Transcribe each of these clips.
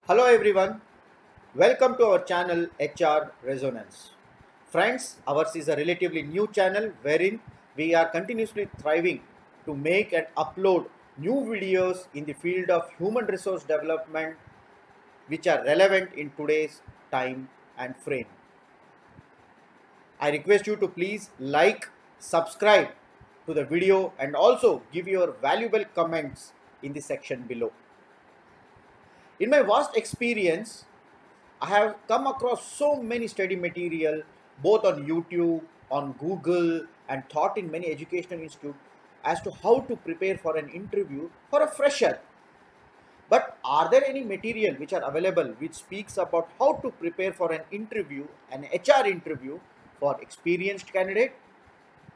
Hello everyone, welcome to our channel HR Resonance. Friends, ours is a relatively new channel wherein we are continuously thriving to make and upload new videos in the field of human resource development which are relevant in today's time and frame. I request you to please like, subscribe to the video and also give your valuable comments in the section below. In my vast experience, I have come across so many study material both on YouTube, on Google, and taught in many educational institutes as to how to prepare for an interview for a fresher. But are there any material which are available which speaks about how to prepare for an interview, an HR interview for experienced candidate?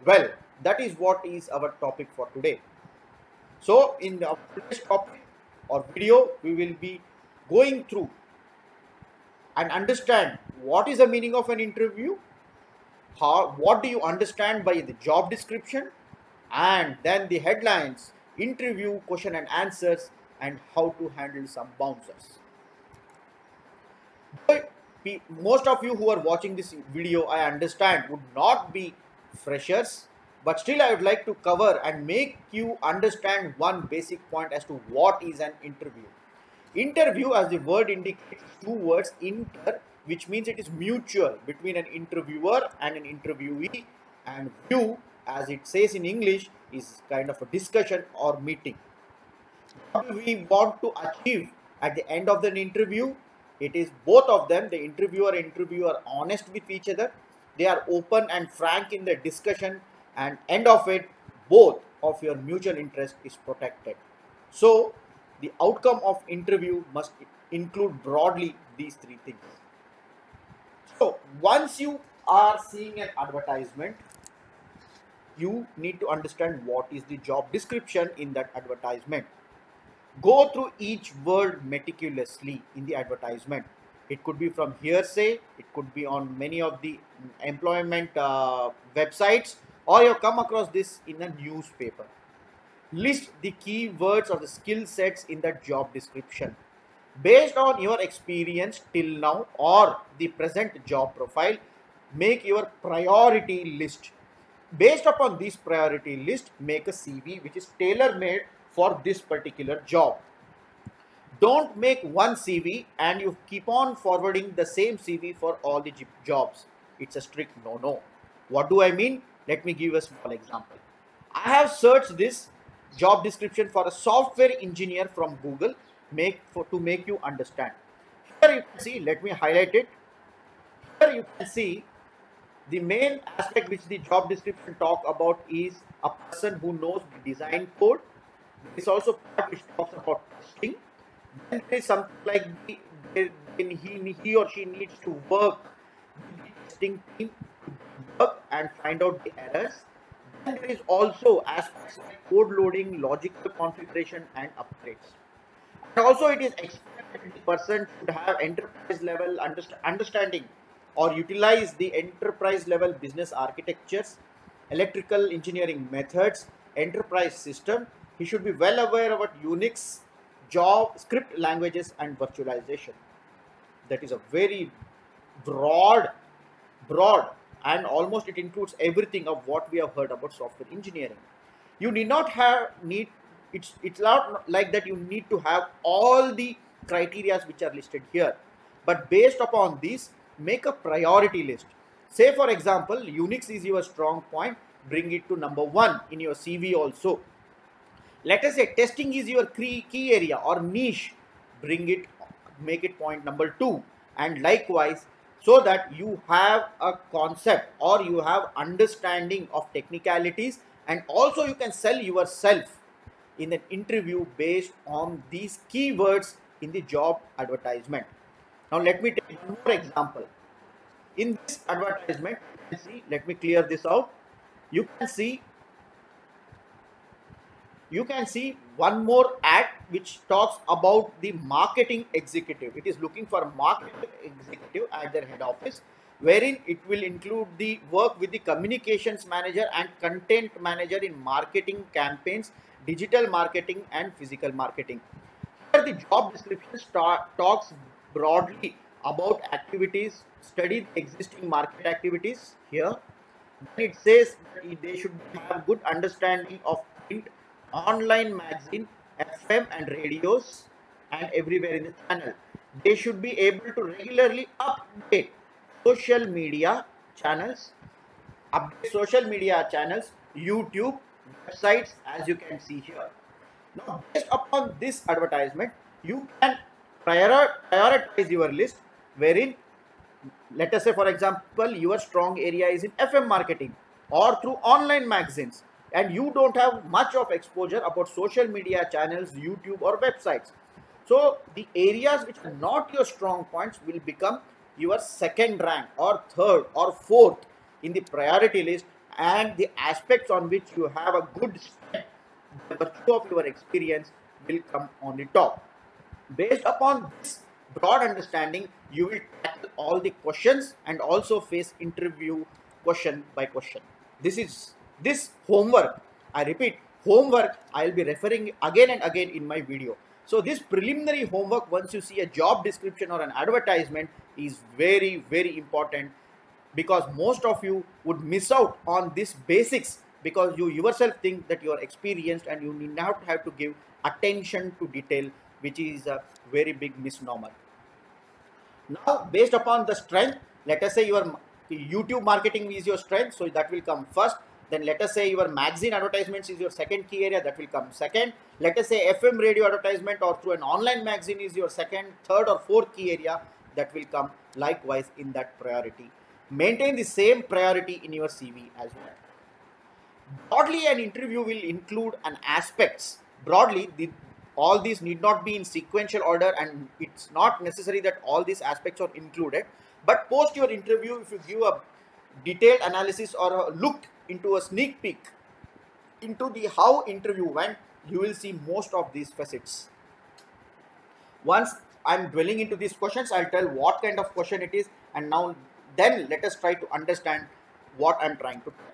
Well, that is what is our topic for today. So in the today's topic or video, we will be going through and understand what is the meaning of an interview, what do you understand by the job description, and then the headlines, interview question and answers, and how to handle some bouncers. But most of you who are watching this video, I understand, would not be freshers, but still I would like to cover and make you understand one basic point as to what is an interview. Interview, as the word indicates, two words, inter, which means it is mutual between an interviewer and an interviewee, and view, as it says in English, is kind of a discussion or meeting. What do we want to achieve at the end of the interview? It is both of them, the interviewer and interviewer, are honest with each other. They are open and frank in their discussion, and end of it, both of your mutual interest is protected. So the outcome of interview must include broadly these three things. So once you are seeing an advertisement, you need to understand what is the job description in that advertisement. Go through each word meticulously in the advertisement. It could be from hearsay, it could be on many of the employment websites, or you come across this in a newspaper. List the keywords or the skill sets in that job description. Based on your experience till now or the present job profile, make your priority list. Based upon this priority list, make a CV which is tailor-made for this particular job. Don't make one CV and you keep on forwarding the same CV for all the jobs. It's a strict no-no. What do I mean? Let me give a small example. I have searched this job description for a software engineer from Google to make you understand. Here you can see, let me highlight it. Here you can see the main aspect which the job description talk about is a person who knows the design code. There is also part which talks about testing. Then there is something like he or she needs to work with the testing team to work and find out the errors. Then there is also aspects like code loading, logical configuration, and upgrades. And also it is expected the person should have enterprise level understanding or utilize the enterprise level business architectures, electrical engineering methods, enterprise system. He should be well aware about Unix, job, script languages, and virtualization. That is a very broad, and almost it includes everything of what we have heard about software engineering. You need not have it's not like that you need to have all the criteria which are listed here, but based upon this, make a priority list. Say for example, Unix is your strong point, bring it to number 1 in your CV also. Let us say testing is your key area or niche, make it point number 2, and likewise, so that you have a concept or you have understanding of technicalities, and also you can sell yourself in an interview based on these keywords in the job advertisement. Now let me take one more example. In this advertisement, let me clear this out. You can see one more ad which talks about the marketing executive. It is looking for a marketing executive at their head office, wherein it will include the work with the communications manager and content manager in marketing campaigns, digital marketing, and physical marketing. Here Here the job description talks broadly about activities, study the existing market activities here. Then it says that they should have good understanding of print, online magazine, FM and radios, and everywhere in the channel. They should be able to regularly update social media channels, YouTube, websites, as you can see here. Now, based upon this advertisement, you can prioritize your list, wherein, let us say, for example, your strong area is in FM marketing or through online magazines, and you don't have much of exposure about social media channels, YouTube or websites. So the areas which are not your strong points will become your second rank or third or fourth in the priority list, and the aspects on which you have a good strength, the virtue of your experience, will come on the top. Based upon this broad understanding, you will tackle all the questions and also face interview question by question. This homework, I repeat, homework, I will be referring again and again in my video. So this preliminary homework, once you see a job description or an advertisement, is very, very important, because most of you would miss out on these basics because you yourself think that you are experienced and you need not have to give attention to detail, which is a very big misnomer. Now, based upon the strength, let us say your YouTube marketing is your strength, so that will come first. Then let us say your magazine advertisements is your second key area, that will come second. Let us say FM radio advertisement or through an online magazine is your second, third or fourth key area, that will come likewise in that priority. Maintain the same priority in your CV as well. Broadly, an interview will include an aspects. Broadly, all these need not be in sequential order, and it's not necessary that all these aspects are included. But post your interview, if you give a detailed analysis or a look into a sneak peek into the how interview went, you will see most of these facets. Once I'm dwelling into these questions, I'll tell what kind of question it is, and now then let us try to understand what I'm trying to tell.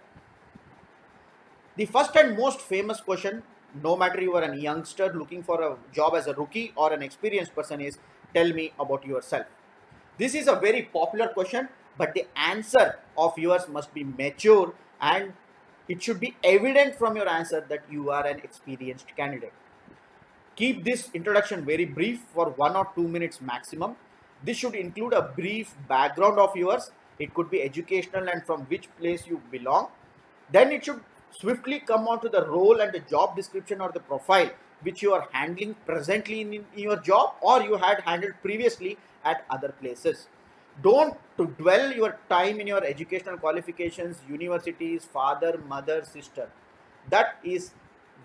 The first and most famous question, no matter you are a youngster looking for a job as a rookie or an experienced person, is tell me about yourself. This is a very popular question, but the answer of yours must be mature, and it should be evident from your answer that you are an experienced candidate. Keep this introduction very brief, for 1 or 2 minutes maximum. This should include a brief background of yours. It could be educational and from which place you belong. Then it should swiftly come on to the role and the job description or the profile which you are handling presently in your job or you had handled previously at other places. Don't dwell your time in your educational qualifications, universities, father, mother, sister. That is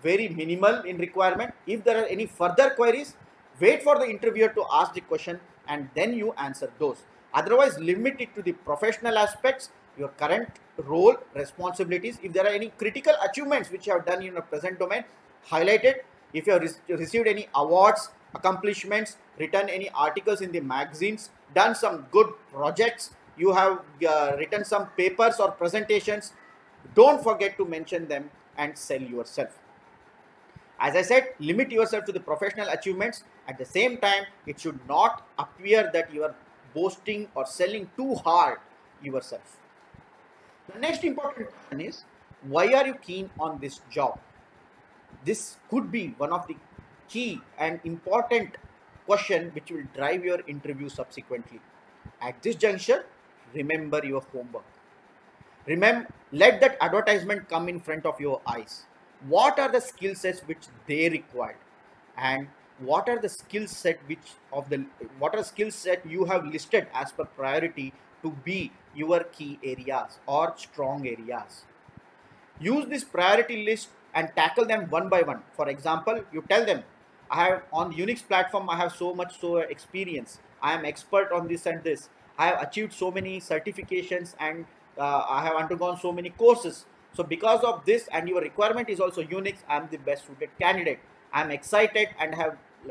very minimal in requirement. If there are any further queries, wait for the interviewer to ask the question and then you answer those. Otherwise, limit it to the professional aspects, your current role, responsibilities. If there are any critical achievements which you have done in your present domain, highlight it. If you have received any awards, accomplishments, written any articles in the magazines, done some good projects, you have written some papers or presentations, don't forget to mention them and sell yourself. As I said, limit yourself to the professional achievements. At the same time, it should not appear that you are boasting or selling too hard yourself. The next important question is, why are you keen on this job? This could be one of the key and important question which will drive your interview subsequently. At this juncture, remember your homework. Let that advertisement come in front of your eyes. What are the skill sets which they required, and what are the skill set you have listed as per priority to be your key areas or strong areas. Use this priority list and tackle them one by one. For example, you tell them, I have on Unix platform, I have so much experience. I am expert on this and this. I have achieved so many certifications and I have undergone so many courses. So because of this, and your requirement is also Unix, I am the best suited candidate. I am excited and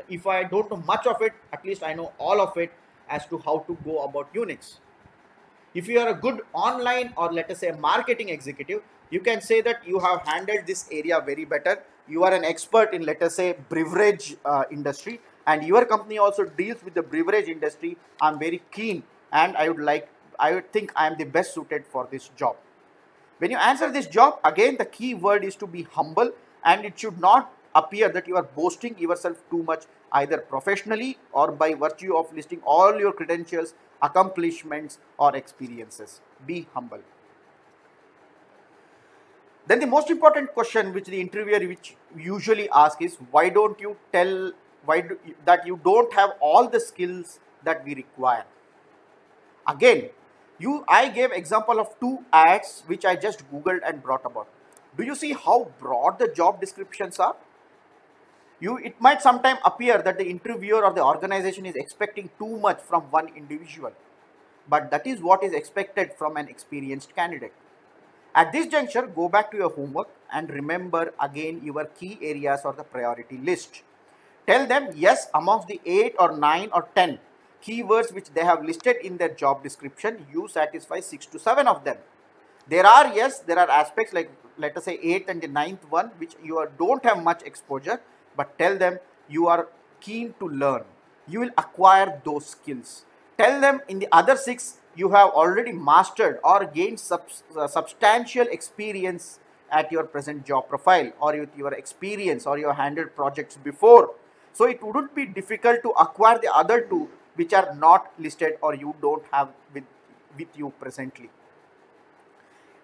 if I don't know much of it, at least I know all of it as to how to go about Unix. If you are a good online or let us say marketing executive, you can say that you have handled this area very better. You are an expert in, let us say, beverage industry, and your company also deals with the beverage industry, I'm very keen and I would think I am the best suited for this job. When you answer this job, again the key word is to be humble, and it should not appear that you are boasting yourself too much, either professionally or by virtue of listing all your credentials, accomplishments or experiences. Be humble. Then the most important question which the interviewer which usually asks is, why don't you tell that you don't have all the skills that we require? Again, I gave example of two ads which I just googled and brought about. Do you see how broad the job descriptions are? It might sometimes appear that the interviewer or the organization is expecting too much from one individual, but that is what is expected from an experienced candidate. At this juncture, go back to your homework and remember again your key areas or the priority list. Tell them yes, amongst the 8 or 9 or 10 keywords which they have listed in their job description, you satisfy 6 to 7 of them. There are aspects like, let us say, 8th and the 9th one which you don't have much exposure, but tell them you are keen to learn. You will acquire those skills. Tell them in the other 6 you have already mastered or gained substantial experience at your present job profile, or with your experience, or you have handled projects before. So it wouldn't be difficult to acquire the other 2 which are not listed or you don't have with you presently.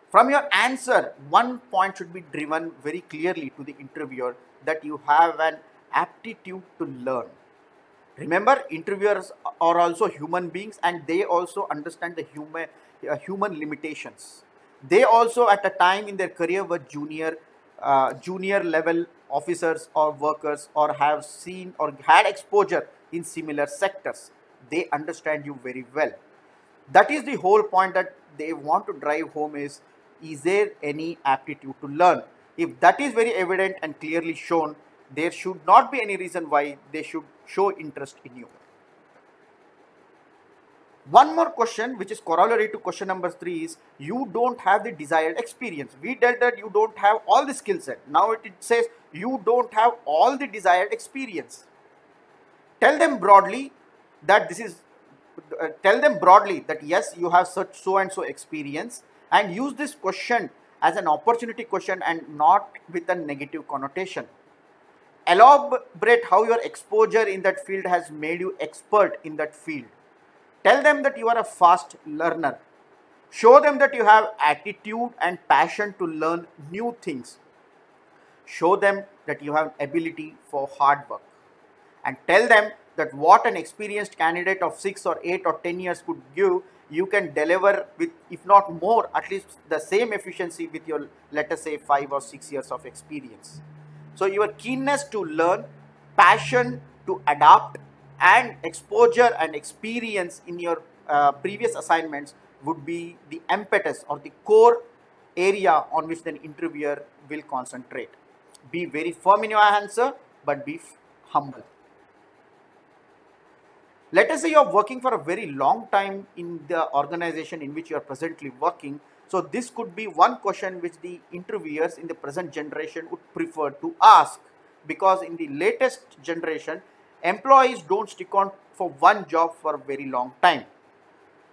From your answer, one point should be driven very clearly to the interviewer, that you have an aptitude to learn. Remember, interviewers are also human beings and they also understand the human limitations. They also at a time in their career were junior level officers or workers, or have seen or had exposure in similar sectors. They understand you very well. That is the whole point that they want to drive home is there any aptitude to learn? If that is very evident and clearly shown, there should not be any reason why they should show interest in you. One more question which is corollary to question number 3 is, you don't have the desired experience. We dealt that you don't have all the skill set. Now it says you don't have all the desired experience. Tell them broadly that yes, you have such so and so experience, and use this question as an opportunity question and not with a negative connotation. Elaborate how your exposure in that field has made you expert in that field. Tell them that you are a fast learner. Show them that you have attitude and passion to learn new things. Show them that you have ability for hard work. And tell them that what an experienced candidate of 6 or 8 or 10 years could give, you can deliver with, if not more, at least the same efficiency with your, let us say, 5 or 6 years of experience. So your keenness to learn, passion to adapt, and exposure and experience in your previous assignments would be the impetus or the core area on which the interviewer will concentrate. Be very firm in your answer, but be humble. Let us say you are working for a very long time in the organization in which you are presently working. So this could be one question which the interviewers in the present generation would prefer to ask, because in the latest generation, employees don't stick on for one job for a very long time.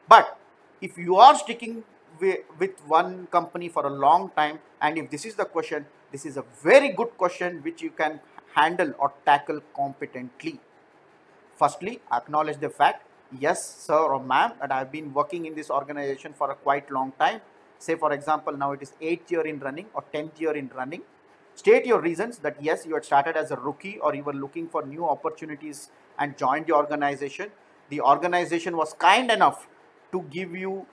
But if you are sticking with one company for a long time, and if this is the question, this is a very good question which you can handle or tackle competently. Firstly, acknowledge the fact, yes sir or ma'am, that I have been working in this organization for a quite long time. Say for example, now it is 8th year in running or 10th year in running. State your reasons that yes, you had started as a rookie or you were looking for new opportunities and joined the organization. The organization was kind enough to give you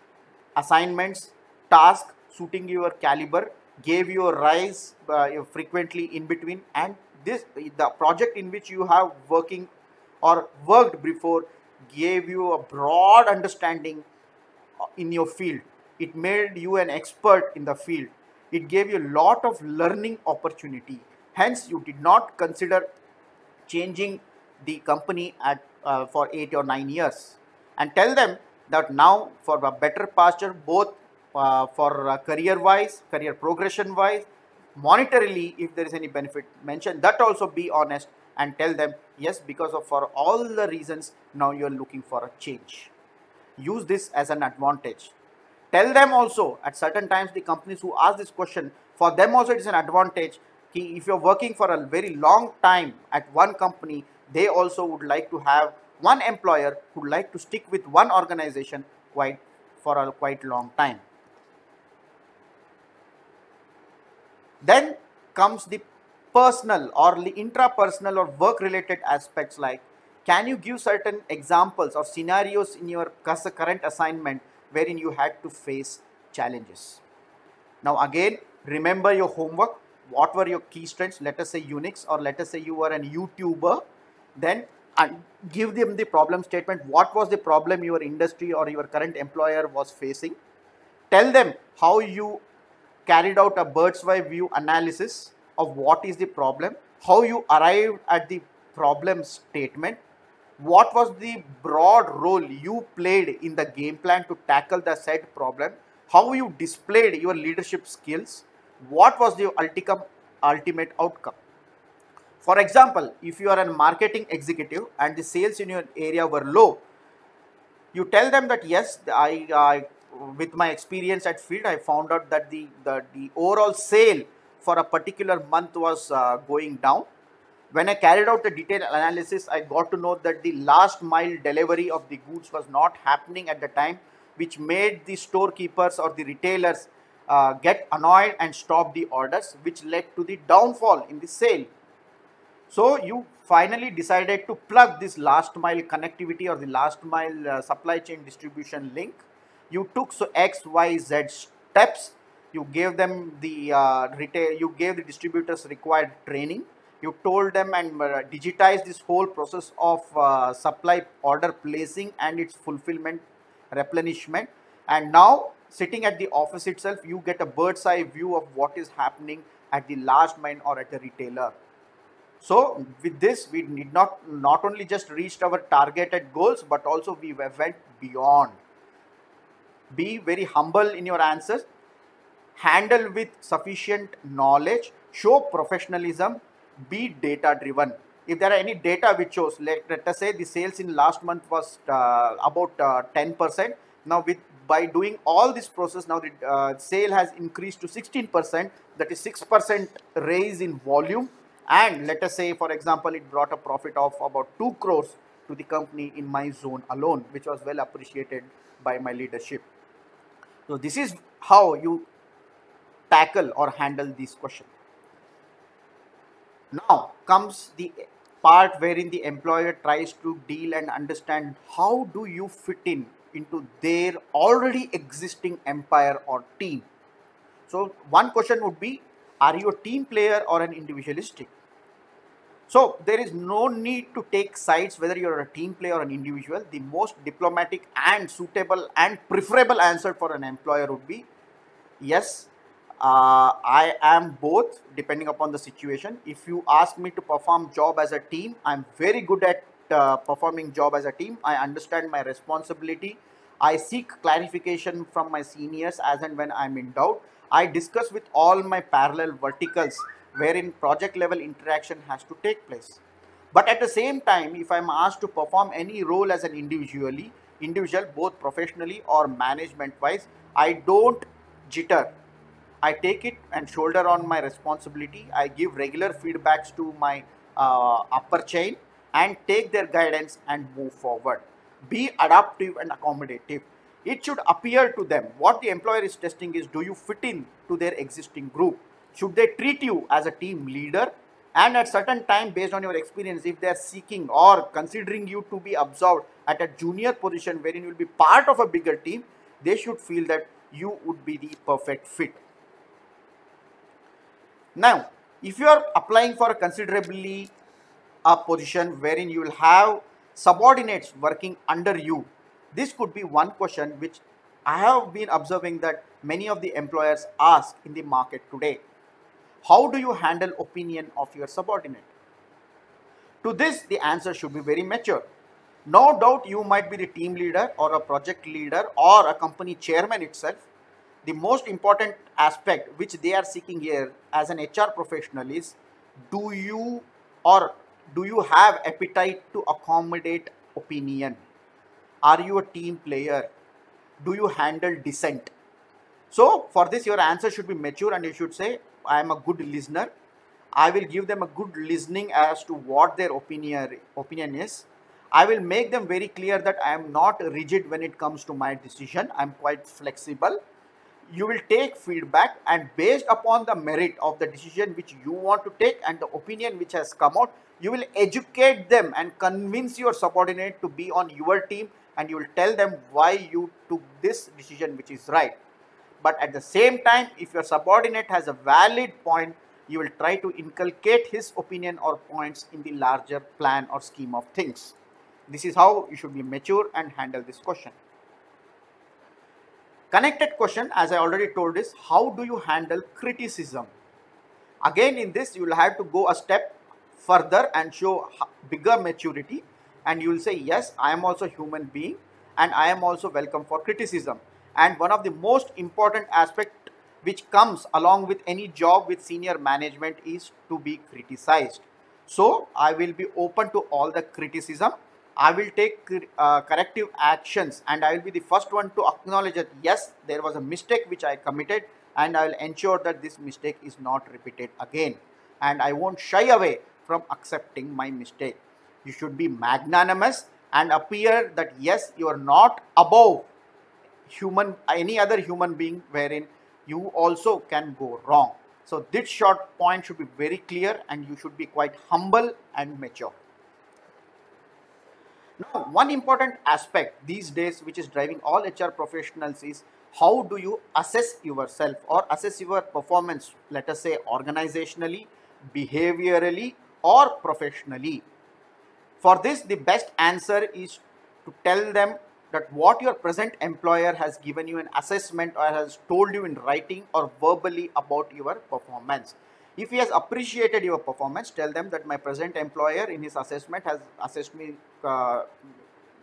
assignments, tasks suiting your caliber, gave you a rise frequently in between, and the project in which you have working or worked before gave you a broad understanding in your field. It made you an expert in the field. It gave you a lot of learning opportunity. Hence, you did not consider changing the company for 8 or 9 years. And tell them that now for a better pasture, both for career-wise, career progression-wise, monetarily, if there is any benefit, mention that also, be honest, and tell them Yes, because of for all the reasons now you're looking for a change. Use this as an advantage. Tell them also at certain times the companies who ask this question, for them also it is an advantage. If you're working for a very long time at one company, they also would like to have one employer who would like to stick with one organization quite for a quite long time. Then comes the personal or the intrapersonal or work related aspects, like can you give certain examples or scenarios in your current assignment wherein you had to face challenges. Now again, remember your homework. What were your key strengths? Let us say Unix, or let us say you were an YouTuber. Then give them the problem statement. What was the problem your industry or your current employer was facing? Tell them how you carried out a bird's eye view analysis of what is the problem, how you arrived at the problem statement, what was the broad role you played in the game plan to tackle the said problem, how you displayed your leadership skills, what was the ultimate outcome. For example, if you are a marketing executive and the sales in your area were low, you tell them that yes, I with my experience at field, I found out that the overall sale for a particular month was going down. When I carried out the detailed analysis, I got to know that the last mile delivery of the goods was not happening at the time, which made the storekeepers or the retailers get annoyed and stop the orders, which led to the downfall in the sale. So you finally decided to plug this last mile connectivity or the last mile supply chain distribution link. You took so X, Y, Z steps. You gave them the you gave the distributors required training. You told them and digitized this whole process of supply order placing and its fulfillment, replenishment. And now sitting at the office itself, you get a bird's eye view of what is happening at the last mile or at the retailer. So with this, we did not only just reached our targeted goals, but also we went beyond. Be very humble in your answers, handle with sufficient knowledge, show professionalism, be data driven. If there are any data which shows, let us say the sales in last month was about 10%. Now by doing all this process, now the sale has increased to 16%. That is 6% raise in volume. And let us say, for example, it brought a profit of about 2 crores to the company in my zone alone, which was well appreciated by my leadership. So this is how you tackle or handle this question. Now comes the part wherein the employer tries to deal and understand how do you fit in into their already existing empire or team. So one question would be, are you a team player or an individualistic? So there is no need to take sides whether you're a team player or an individual. The most diplomatic and suitable and preferable answer for an employer would be, yes, I am both depending upon the situation. If you ask me to perform job as a team, I'm very good at performing job as a team. I understand my responsibility. I seek clarification from my seniors as and when I'm in doubt. I discuss with all my parallel verticals wherein project level interaction has to take place. But at the same time, if I'm asked to perform any role as an individual, both professionally or management wise, I don't jitter. I take it and shoulder on my responsibility. I give regular feedbacks to my upper chain and take their guidance and move forward. Be adaptive and accommodative. It should appear to them what the employer is testing is, do you fit in to their existing group? Should they treat you as a team leader? And at certain time, based on your experience, if they are seeking or considering you to be absorbed at a junior position wherein you will be part of a bigger team, they should feel that you would be the perfect fit. Now, if you are applying for a considerably a position wherein you will have subordinates working under you, this could be one question which I have been observing that many of the employers ask in the market today. How do you handle opinion of your subordinate? To this, the answer should be very mature. No doubt you might be the team leader or a project leader or a company chairman itself. The most important aspect which they are seeking here as an HR professional is, do you or Do you have appetite to accommodate opinion? Are you a team player? Do you handle dissent? So for this, your answer should be mature and you should say, I am a good listener. I will give them a good listening as to what their opinion is. I will make them very clear that I am not rigid when it comes to my decision. I am quite flexible. You will take feedback, and based upon the merit of the decision which you want to take and the opinion which has come out, you will educate them and convince your subordinate to be on your team, and you will tell them why you took this decision which is right. But at the same time, if your subordinate has a valid point, you will try to inculcate his opinion or points in the larger plan or scheme of things. This is how you should be mature and handle this question. Connected question, as I already told, is how do you handle criticism? Again, in this, you will have to go a step further and show bigger maturity, and you will say, yes, I am also a human being and I am also welcome for criticism. And one of the most important aspect which comes along with any job with senior management is to be criticized. So I will be open to all the criticism. I will take corrective actions, and I will be the first one to acknowledge that yes, there was a mistake which I committed, and I will ensure that this mistake is not repeated again. And I won't shy away from accepting my mistake. You should be magnanimous and appear that yes, you are not above any other human being wherein you also can go wrong. So this short point should be very clear, and you should be quite humble and mature. Now, one important aspect these days which is driving all HR professionals is how do you assess yourself or assess your performance, let us say organizationally, behaviorally, or professionally. For this, the best answer is to tell them that what your present employer has given you an assessment or has told you in writing or verbally about your performance. If he has appreciated your performance, tell them that my present employer in his assessment has assessed me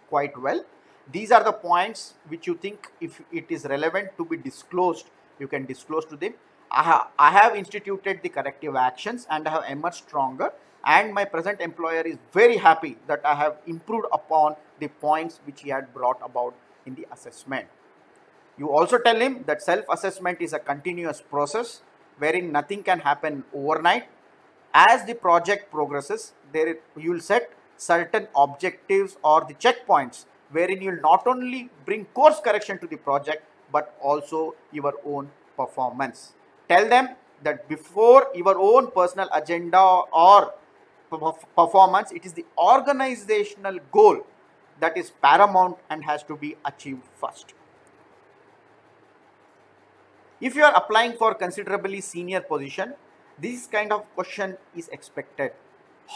quite well. These are the points which you think if it is relevant to be disclosed, you can disclose to them. I have instituted the corrective actions and I have emerged stronger, and my present employer is very happy that I have improved upon the points which he had brought about in the assessment. You also tell him that self-assessment is a continuous process wherein nothing can happen overnight. As the project progresses, you will set certain objectives or the checkpoints wherein you will not only bring course correction to the project but also your own performance. Tell them that before your own personal agenda or performance, it is the organizational goal that is paramount and has to be achieved first. If you are applying for considerably senior position, this kind of question is expected.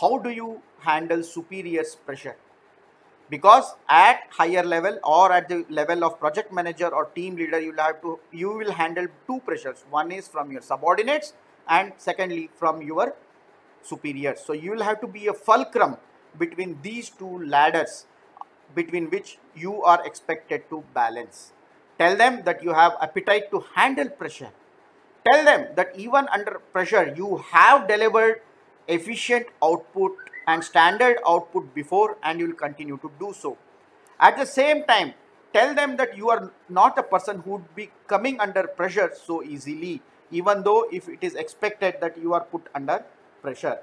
How do you handle superiors' pressure? Because at higher level or at the level of project manager or team leader, you will handle two pressures. One is from your subordinates and secondly from your superiors. So you will have to be a fulcrum between these two ladders between which you are expected to balance. Tell them that you have appetite to handle pressure. Tell them that even under pressure, you have delivered efficient output and standard output before, and you will continue to do so. At the same time, tell them that you are not a person who would be coming under pressure so easily, even though if it is expected that you are put under pressure.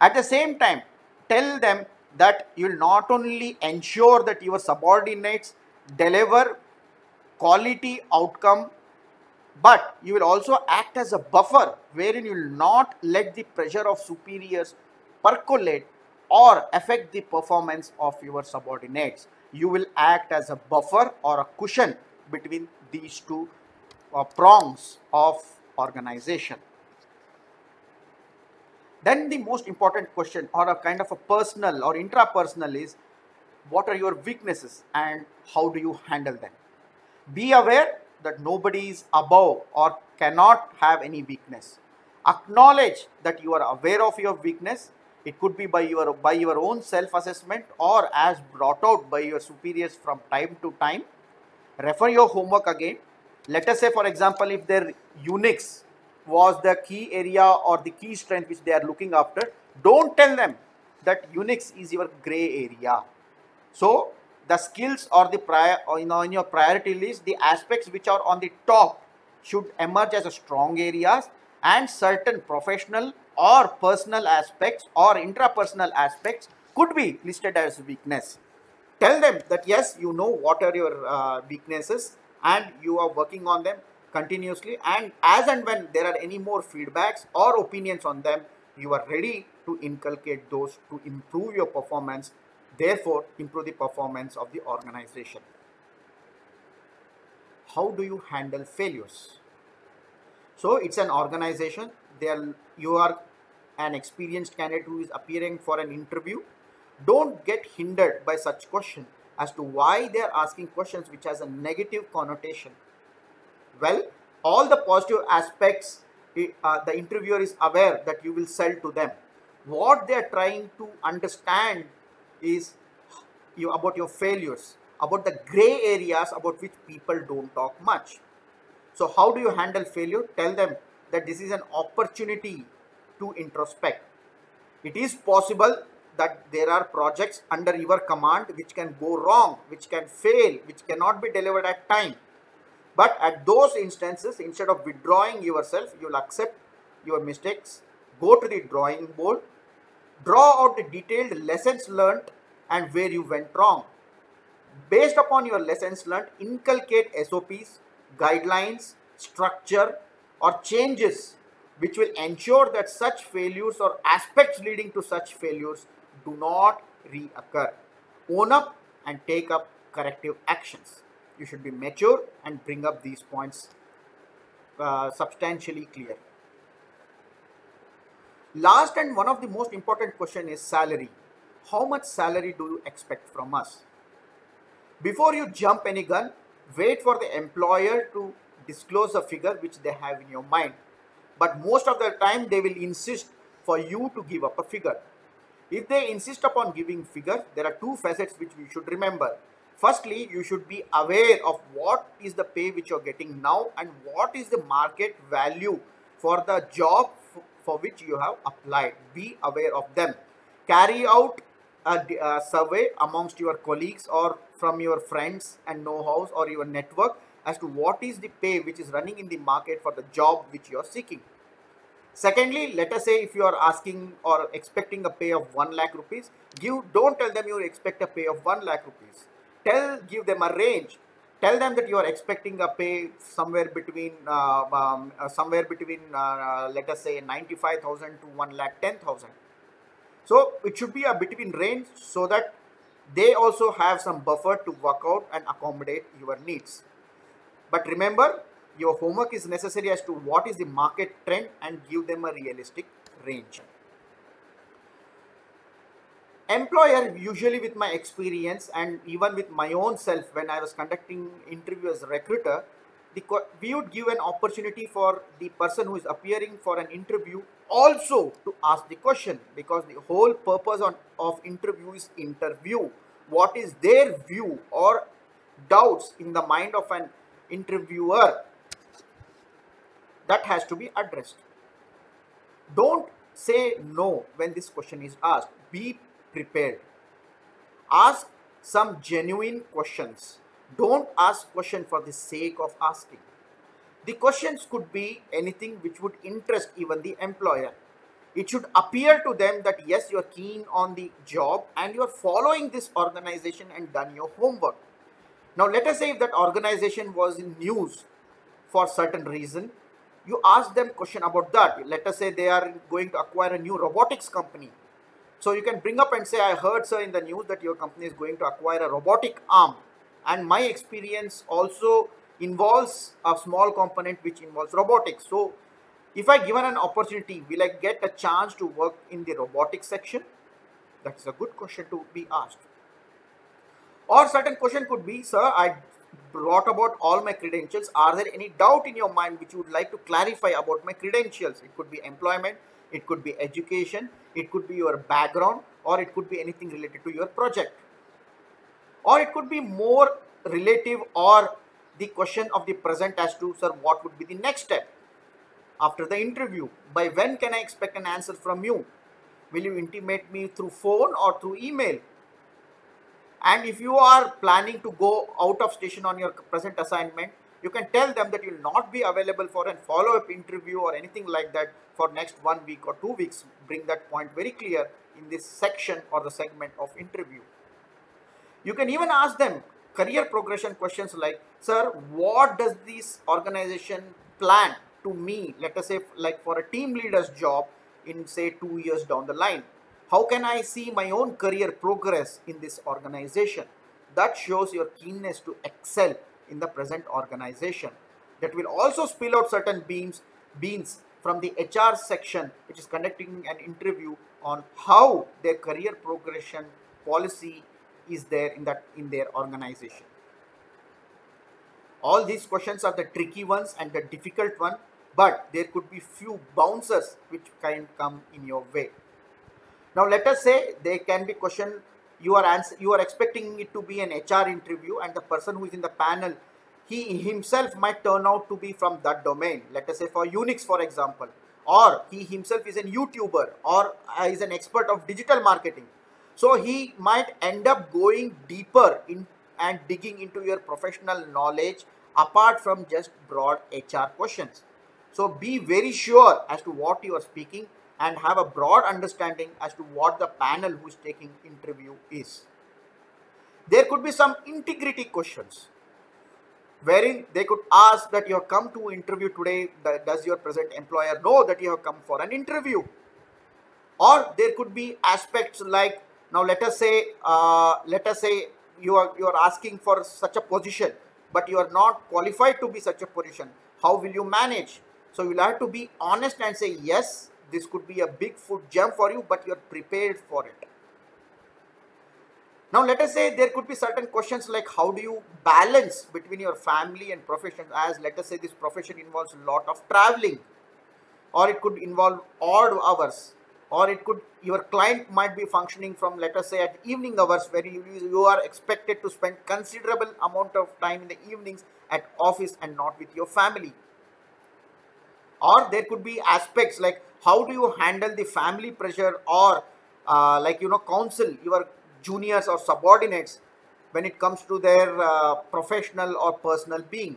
At the same time, tell them that you will not only ensure that your subordinates deliver quality outcome, but you will also act as a buffer wherein you will not let the pressure of superiors percolate or affect the performance of your subordinates. You will act as a buffer or a cushion between these two prongs of organization. Then the most important question, or a kind of a personal or intrapersonal, is what are your weaknesses and how do you handle them? Be aware that nobody is above or cannot have any weakness. Acknowledge that you are aware of your weakness. It could be by your own self-assessment or as brought out by your superiors from time to time. Refer your homework again. Let us say, for example, if their Unix was the key area or the key strength which they are looking after, don't tell them that Unix is your gray area. So the skills or the in your priority list, the aspects which are on the top should emerge as a strong areas, and certain professional or personal aspects or intrapersonal aspects could be listed as weakness. Tell them that yes, you know what are your weaknesses and you are working on them continuously, and as and when there are any more feedbacks or opinions on them, you are ready to inculcate those to improve your performance, therefore improve the performance of the organization. How do you handle failures? So it's an organization, there you are an experienced candidate who is appearing for an interview. Don't get hindered by such question as to why they are asking questions which has a negative connotation. Well, all the positive aspects, the interviewer is aware that you will sell to them. What they are trying to understand is about your failures, about the gray areas about which people don't talk much. So how do you handle failure? Tell them that this is an opportunity to introspect. It is possible that there are projects under your command which can go wrong, which can fail, which cannot be delivered at time. But at those instances, instead of withdrawing yourself, you will accept your mistakes, go to the drawing board, draw out the detailed lessons learned and where you went wrong. Based upon your lessons learned, inculcate SOPs, guidelines, structure or changes which will ensure that such failures or aspects leading to such failures do not reoccur. Own up and take up corrective actions. You should be mature and bring up these points substantially clear. Last and one of the most important question is salary. How much salary do you expect from us? Before you jump any gun, wait for the employer to disclose a figure which they have in your mind. But most of the time they will insist for you to give up a figure. If they insist upon giving figure, there are two facets which we should remember. Firstly, you should be aware of what is the pay which you are getting now and what is the market value for the job for which you have applied. Be aware of them. Carry out a survey amongst your colleagues or from your friends and know-hows or your network as to what is the pay which is running in the market for the job which you are seeking. Secondly, let us say if you are asking or expecting a pay of 1 lakh rupees, don't tell them you expect a pay of 1 lakh rupees. Give them a range. Tell them that you are expecting a pay somewhere between let us say 95,000 to 1,10,000. So it should be a between range so that they also have some buffer to work out and accommodate your needs. But remember, your homework is necessary as to what is the market trend and give them a realistic range. Employer, usually with my experience and even with my own self when I was conducting interview as a recruiter, we would give an opportunity for the person who is appearing for an interview also to ask the question, because the whole purpose of interview is interview. What is their view or doubts in the mind of an interviewer, that has to be addressed. Don't say no when this question is asked. Be prepared. Ask some genuine questions. Don't ask questions for the sake of asking. The questions could be anything which would interest even the employer. It should appear to them that yes, you are keen on the job and you are following this organization and done your homework. Now let us say if that organization was in news for certain reason, you ask them question about that. Let us say they are going to acquire a new robotics company. So you can bring up and say, I heard sir in the news that your company is going to acquire a robotic arm, and my experience also involves a small component which involves robotics. So if I given an opportunity, will I get a chance to work in the robotics section? That is a good question to be asked. Or certain question could be, sir, I brought about all my credentials. Are there any doubt in your mind which you would like to clarify about my credentials? It could be employment, it could be education, it could be your background, or it could be anything related to your project. Or it could be more relative or the question of the present as to, sir, what would be the next step after the interview? By when can I expect an answer from you? Will you intimate me through phone or through email? And if you are planning to go out of station on your present assignment, you can tell them that you will not be available for a follow-up interview or anything like that for next 1 week or 2 weeks. Bring that point very clear in this section or the segment of interview. You can even ask them career progression questions like, sir, what does this organization plan to me, let us say like for a team leader's job in say 2 years down the line? How can I see my own career progress in this organization? That shows your keenness to excel in the present organization. That will also spill out certain beans from the HR section, which is conducting an interview on how their career progression policy is there in their organization. All these questions are the tricky ones and the difficult one, but there could be few bouncers which can come in your way. Now let us say there can be question you are expecting it to be an HR interview, and the person who is in the panel, he himself might turn out to be from that domain. Let us say for Unix, for example, or he himself is a YouTuber or is an expert of digital marketing. So he might end up going deeper in and digging into your professional knowledge apart from just broad HR questions. So be very sure as to what you are speaking and have a broad understanding as to what the panel who is taking interview is. There could be some integrity questions wherein they could ask that you have come to interview today, does your present employer know that you have come for an interview? Or there could be aspects like, now let us say you are asking for such a position, but you are not qualified to be such a position. How will you manage? So you will have to be honest and say, yes, this could be a big foot jump for you, but you are prepared for it. Now let us say there could be certain questions like, how do you balance between your family and profession, as let us say this profession involves a lot of traveling, or it could involve odd hours, or it could, your client might be functioning from, let us say, at evening hours, where you are expected to spend considerable amount of time in the evenings at office and not with your family. Or there could be aspects like, how do you handle the family pressure, or counsel your juniors or subordinates when it comes to their professional or personal being.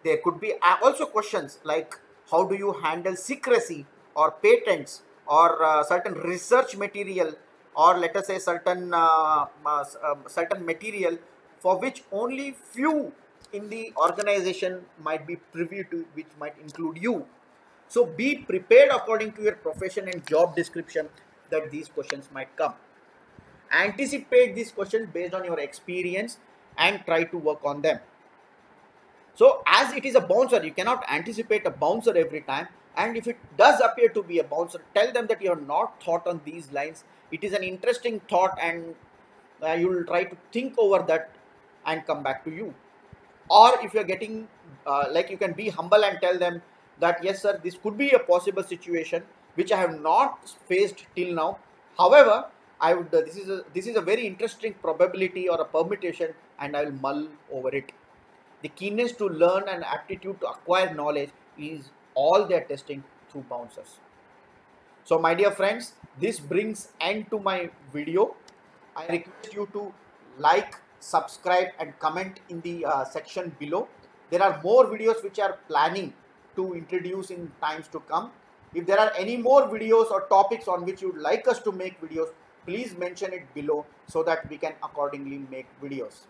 There could be also questions like, how do you handle secrecy or patents or certain research material, or let us say certain material for which only few in the organization might be privy to, which might include you. So be prepared according to your profession and job description that these questions might come. Anticipate these questions based on your experience and try to work on them. So as it is a bouncer, you cannot anticipate a bouncer every time. And if it does appear to be a bouncer, tell them that you have not thought on these lines. It is an interesting thought, and you will try to think over that and come back to you. Or if you're getting, you can be humble and tell them that, yes, sir, this could be a possible situation which I have not faced till now. However, I would this is a very interesting probability or a permutation, and I will mull over it. The keenness to learn and aptitude to acquire knowledge is all they are testing through bouncers. So my dear friends, this brings end to my video. I request you to like, subscribe and comment in the section below. There are more videos which are planning to introduce in times to come. If there are any more videos or topics on which you would like us to make videos, please mention it below so that we can accordingly make videos.